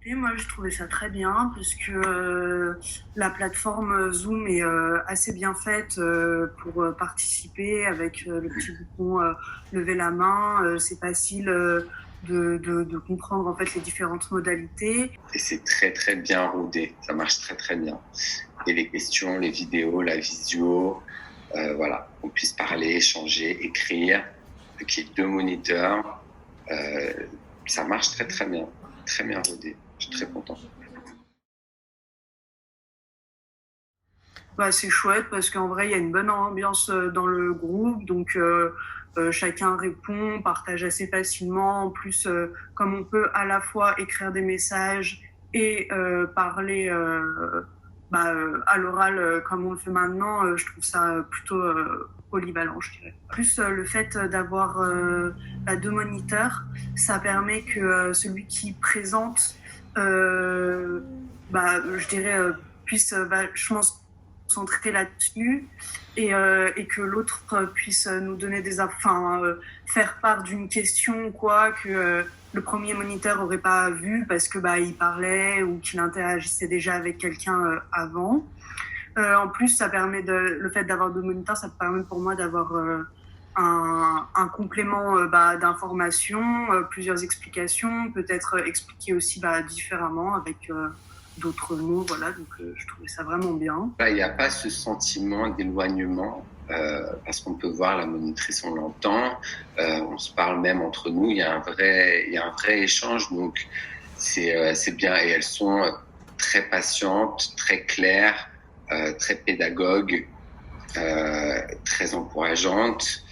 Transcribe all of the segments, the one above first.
Et moi, je trouvais ça très bien parce que la plateforme Zoom est assez bien faite pour participer avec le petit bouton lever la main. C'est facile de comprendre en fait les différentes modalités. Et c'est très très bien rodé, ça marche très très bien. Et les questions, les vidéos, la visio, voilà, qu'on puisse parler, échanger, écrire, qu'il y ait 2 moniteurs, ça marche très bien rodé. Je suis très content. Bah, c'est chouette parce qu'en vrai, il y a une bonne ambiance dans le groupe. Donc, chacun répond, partage assez facilement. En plus, comme on peut à la fois écrire des messages et parler à l'oral comme on le fait maintenant, je trouve ça plutôt polyvalent, je dirais. En plus, le fait d'avoir 2 moniteurs, ça permet que celui qui présente, je dirais, puisse vachement concentrer là-dessus et que l'autre puisse nous donner faire part d'une question quoi que le premier moniteur aurait pas vu parce que il parlait ou qu'il interagissait déjà avec quelqu'un avant. En plus, le fait d'avoir 2 moniteurs, ça permet pour moi d'avoir un complément d'informations, plusieurs explications, peut-être expliquer aussi différemment avec d'autres mots, voilà. Donc, je trouvais ça vraiment bien. Il n'y a pas ce sentiment d'éloignement parce qu'on peut voir la monitrice, on l'entend, on se parle même entre nous. Il y a un vrai échange, donc c'est bien. Et elles sont très patientes, très claires, très pédagogues, très encourageantes.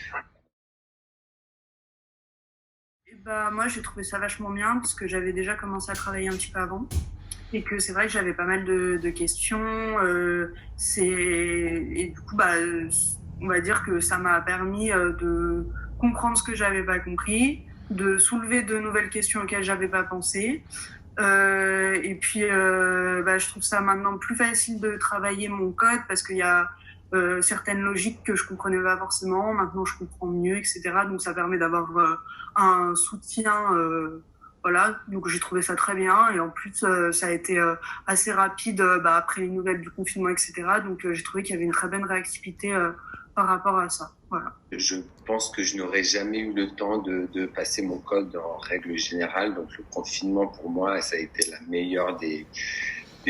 Moi, j'ai trouvé ça vachement bien parce que j'avais déjà commencé à travailler un petit peu avant et que c'est vrai que j'avais pas mal de questions. Et du coup, on va dire que ça m'a permis de comprendre ce que j'avais pas compris, de soulever de nouvelles questions auxquelles j'avais pas pensé. Et puis, je trouve ça maintenant plus facile de travailler mon code parce qu'il y a certaines logiques que je comprenais pas forcément. Maintenant, je comprends mieux, etc. Donc, ça permet d'avoir un soutien. Voilà, donc j'ai trouvé ça très bien. Et en plus, ça a été assez rapide après les nouvelles du confinement, etc. Donc, j'ai trouvé qu'il y avait une très bonne réactivité par rapport à ça. Voilà. Je pense que je n'aurais jamais eu le temps de passer mon code en règle générale. Donc, le confinement, pour moi, ça a été la meilleure des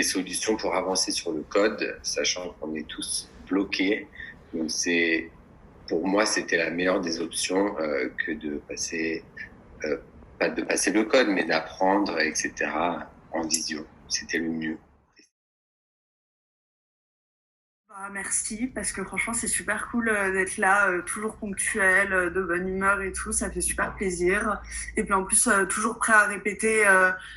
solutions pour avancer sur le code, sachant qu'on est tous bloqués. Donc, pour moi, c'était la meilleure des options que de passer, pas de passer le code, mais d'apprendre, etc. en visio. C'était le mieux. Merci, parce que franchement, c'est super cool d'être là, toujours ponctuel, de bonne humeur et tout, ça fait super plaisir. Et puis en plus, toujours prêt à répéter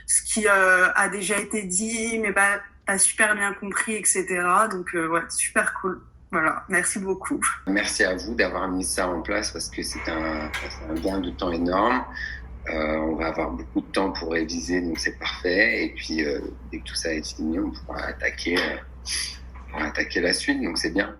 ce qui a déjà été dit, mais pas super bien compris, etc. Donc ouais, super cool. Voilà, merci beaucoup. Merci à vous d'avoir mis ça en place parce que c'est un gain de temps énorme. On va avoir beaucoup de temps pour réviser, donc c'est parfait. Et puis, dès que tout ça est fini, on pourra attaquer la suite, donc c'est bien.